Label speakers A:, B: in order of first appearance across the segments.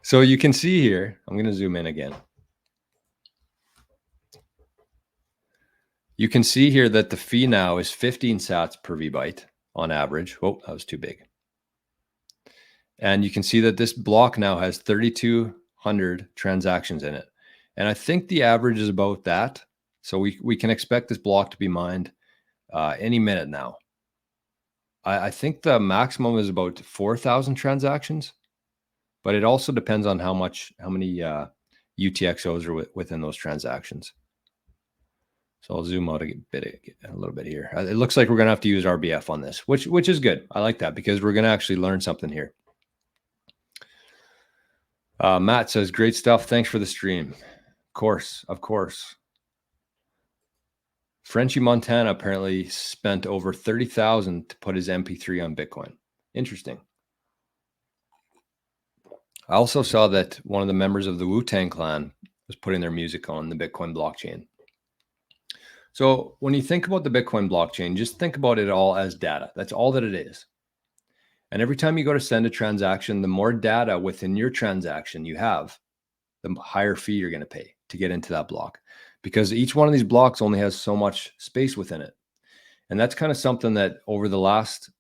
A: So you can see here, I'm going to zoom in again. You can see here that the fee now is 15 sats per VByte on average. Oh, that was too big. And you can see that this block now has 3,200 transactions in it. And I think the average is about that. So we can expect this block to be mined any minute now. I think the maximum is about 4,000 transactions, but it also depends on how many UTXOs are within those transactions. So I'll zoom out a little bit here. It looks like we're going to have to use RBF on this, which is good. I like that because we're going to actually learn something here. Matt says, great stuff. Thanks for the stream. Of course. Frenchie Montana apparently spent over 30,000 to put his MP3 on Bitcoin. Interesting. I also saw that one of the members of the Wu-Tang Clan was putting their music on the Bitcoin blockchain. So when you think about the Bitcoin blockchain, just think about it all as data. That's all that it is. And every time you go to send a transaction, the more data within your transaction you have, the higher fee you're going to pay to get into that block, because each one of these blocks only has so much space within it. And that's kind of something that over the last,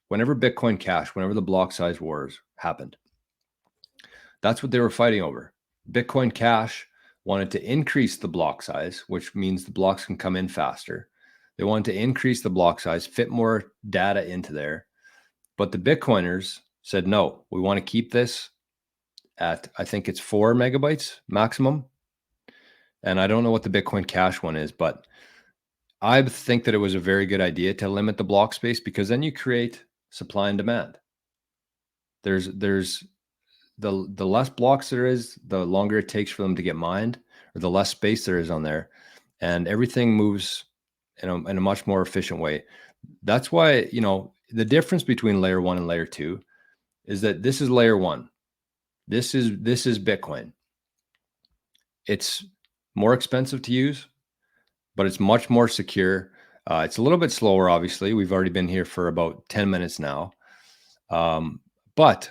A: whenever Bitcoin Cash, whenever the block size wars happened, that's what they were fighting over. Bitcoin Cash wanted to increase the block size, which means the blocks can come in faster. They wanted to increase the block size, fit more data into there. But the Bitcoiners said, no, we want to keep this at, I think it's 4 megabytes maximum. And I don't know what the Bitcoin Cash one is, but I think that it was a very good idea to limit the block space, because then you create supply and demand. There's the less blocks there is, the longer it takes for them to get mined, or the less space there is on there, and everything moves in a much more efficient way. That's why, you know, the difference between layer 1 and layer 2 is that this is layer 1. This is Bitcoin. It's more expensive to use, but it's much more secure. It's a little bit slower, obviously. We've already been here for about 10 minutes now. But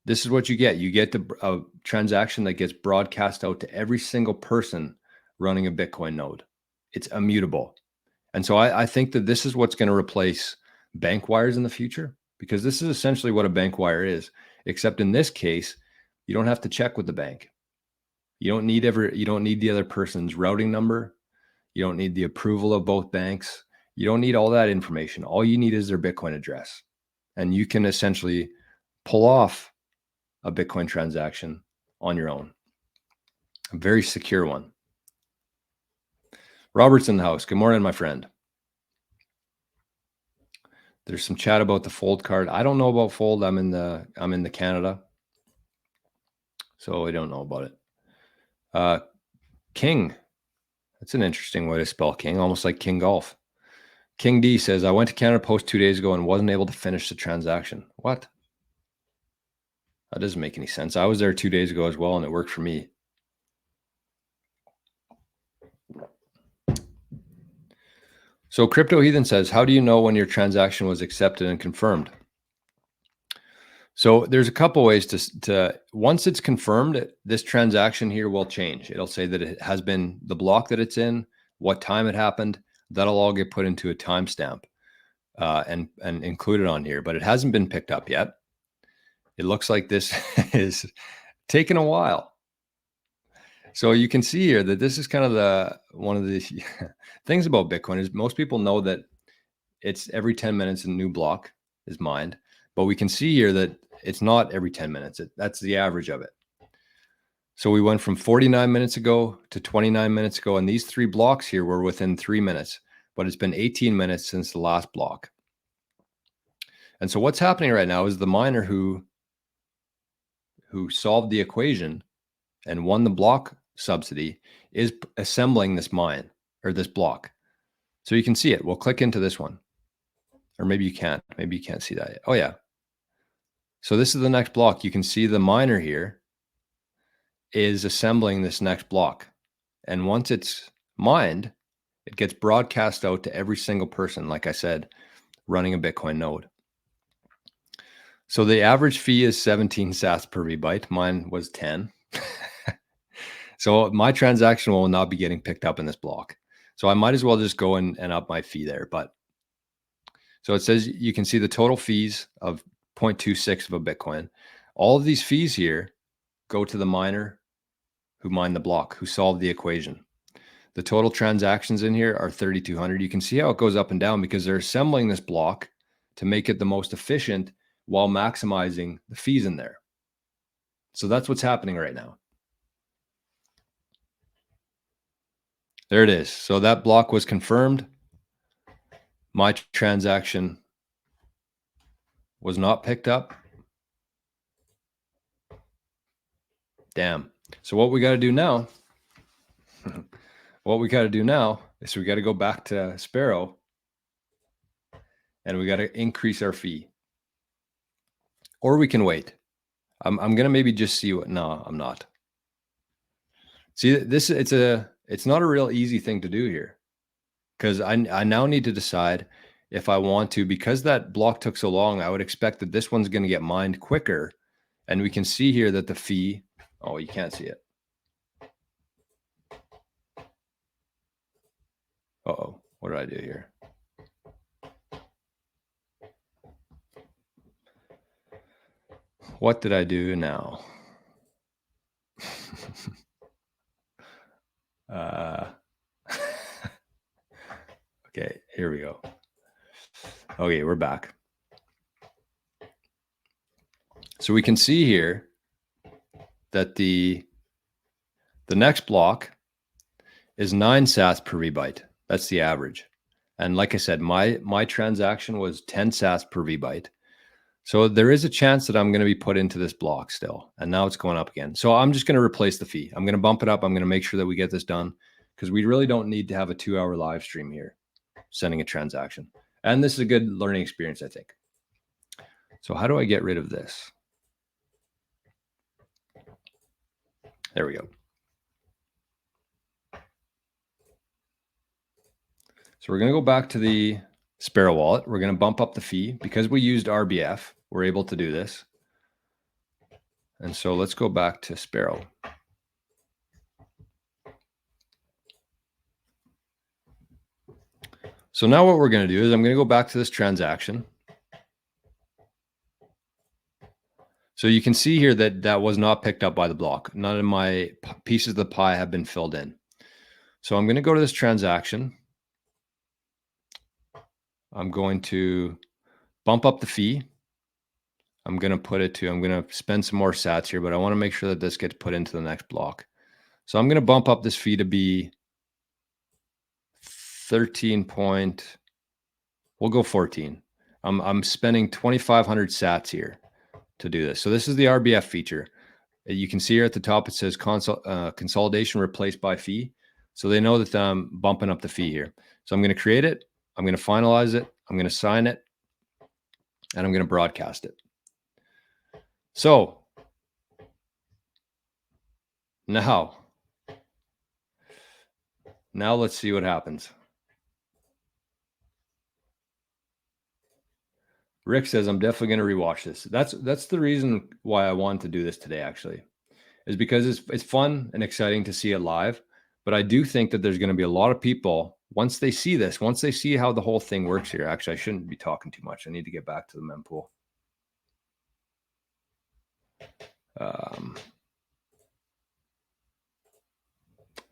A: this is what you get. You get a transaction that gets broadcast out to every single person running a Bitcoin node. It's immutable. And so I think that this is what's going to replace bank wires in the future, because this is essentially what a bank wire is, except in this case, you don't have to check with the bank. You don't need the other person's routing number. You don't need the approval of both banks. You don't need all that information. All you need is their Bitcoin address. And you can essentially pull off a Bitcoin transaction on your own. A very secure one. Robert's in the house. Good morning, my friend. There's some chat about the Fold card. I don't know about Fold. I'm in the Canada, so I don't know about it. King. That's an interesting way to spell King, almost like King Golf. King D says, I went to Canada Post 2 days ago and wasn't able to finish the transaction. What? That doesn't make any sense. I was there 2 days ago as well, and it worked for me. So Crypto Heathen says, how do you know when your transaction was accepted and confirmed? So there's a couple ways to once it's confirmed, this transaction here will change. It'll say that it has been the block that it's in, what time it happened. That'll all get put into a timestamp and included on here, but it hasn't been picked up yet. It looks like this is taking a while. So you can see here that this is kind of one of the things about Bitcoin is most people know that it's every 10 minutes a new block is mined, but we can see here that it's not every 10 minutes. That's the average of it. So we went from 49 minutes ago to 29 minutes ago, and these 3 blocks here were within 3 minutes, but it's been 18 minutes since the last block. And so what's happening right now is the miner who solved the equation and won the block subsidy is assembling this mine or this block. So you can see it. We'll click into this one, or maybe you can't. Maybe you can't see that yet. Oh yeah. So this is the next block. You can see the miner here is assembling this next block. And once it's mined, it gets broadcast out to every single person, like I said, running a Bitcoin node. So the average fee is 17 sats per rebyte. Mine was 10. So my transaction will not be getting picked up in this block. So I might as well just go and up my fee there. But so it says you can see the total fees of 0.26 of a Bitcoin. All of these fees here go to the miner who mined the block, who solved the equation. The total transactions in here are 3,200. You can see how it goes up and down because they're assembling this block to make it the most efficient while maximizing the fees in there. So that's what's happening right now. There it is. So that block was confirmed. My transaction was not picked up. Damn. So what we got to do now, is we got to go back to Sparrow and we got to increase our fee. Or we can wait. I'm going to maybe just see what, no, I'm not. See, this, it's not a real easy thing to do here because I now need to decide if I want to, because that block took so long, I would expect that this one's going to get mined quicker. And we can see here that the fee, oh, you can't see it. Uh-oh, what did I do here? What did I do now? Okay, here we go. Okay, we're back. So we can see here that the next block is 9 sats per rebyte. That's the average. And like I said, my transaction was 10 sats per rebyte. So there is a chance that I'm going to be put into this block still. And now it's going up again. So I'm just going to replace the fee. I'm going to bump it up. I'm going to make sure that we get this done because we really don't need to have a 2-hour live stream here sending a transaction. And this is a good learning experience, I think. So how do I get rid of this? There we go. So we're going to go back to the Sparrow wallet. We're going to bump up the fee because we used RBF. We're able to do this. And so let's go back to Sparrow. So now what we're going to do is I'm going to go back to this transaction. So you can see here that that was not picked up by the block. None of my pieces of the pie have been filled in. So I'm going to go to this transaction. I'm going to bump up the fee. I'm going to put it to, I'm going to spend some more sats here, but I want to make sure that this gets put into the next block. So I'm going to bump up this fee to be 13 point, we'll go 14. I'm spending 2,500 sats here to do this. So this is the RBF feature. You can see here at the top, it says consolidation replaced by fee. So they know that I'm bumping up the fee here. So I'm going to create it. I'm going to finalize it. I'm going to sign it. And I'm going to broadcast it. So now let's see what happens. Rick says, I'm definitely going to rewatch this. That's the reason why I wanted to do this today, actually, is because it's fun and exciting to see it live. But I do think that there's going to be a lot of people, once they see this, once they see how the whole thing works here. Actually, I shouldn't be talking too much. I need to get back to the mempool.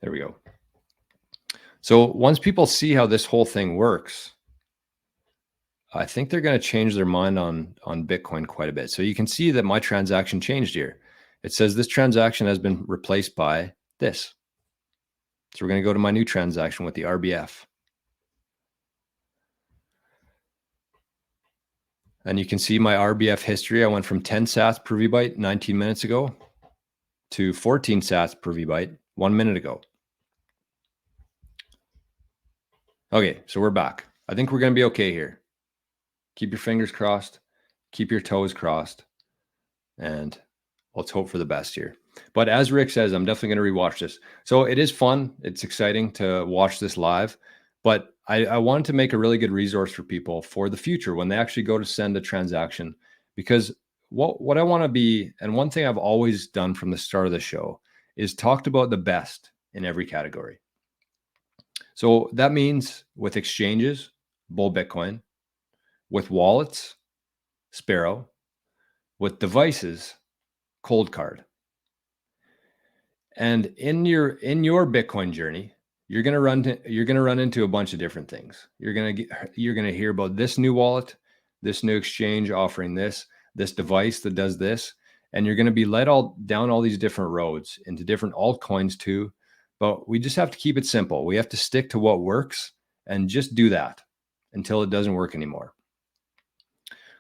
A: There we go. So once people see how this whole thing works, I think they're going to change their mind on Bitcoin quite a bit. So you can see that my transaction changed here. It says this transaction has been replaced by this. So we're going to go to my new transaction with the RBF. And you can see my RBF history. I went from 10 sats per VByte 19 minutes ago to 14 sats per VByte 1 minute ago. Okay, so we're back. I think we're going to be okay here. Keep your fingers crossed, keep your toes crossed, and let's hope for the best here. But as Rick says, I'm definitely going to rewatch this. So it is fun. It's exciting to watch this live, but I wanted to make a really good resource for people for the future when they actually go to send a transaction, because what I want to be, and one thing I've always done from the start of the show is talked about the best in every category. So that means with exchanges, Bull Bitcoin, with wallets, Sparrow, with devices, Cold Card. And in your Bitcoin journey, you're going to run into a bunch of different things. You're going to hear about this new wallet, this new exchange offering this device that does this, and you're going to be led down all these different roads into different altcoins too. But we just have to keep it simple. We have to stick to what works and just do that until it doesn't work anymore.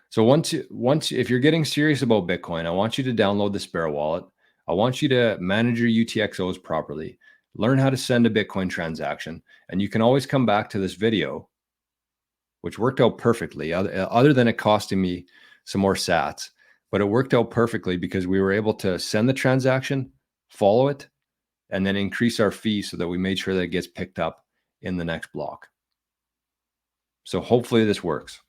A: So once if you're getting serious about Bitcoin, I want you to download the Sparrow wallet. I want you to manage your UTXOs properly, learn how to send a Bitcoin transaction, and you can always come back to this video, which worked out perfectly, other than it costing me some more sats, but it worked out perfectly because we were able to send the transaction, follow it, and then increase our fee so that we made sure that it gets picked up in the next block. So hopefully this works.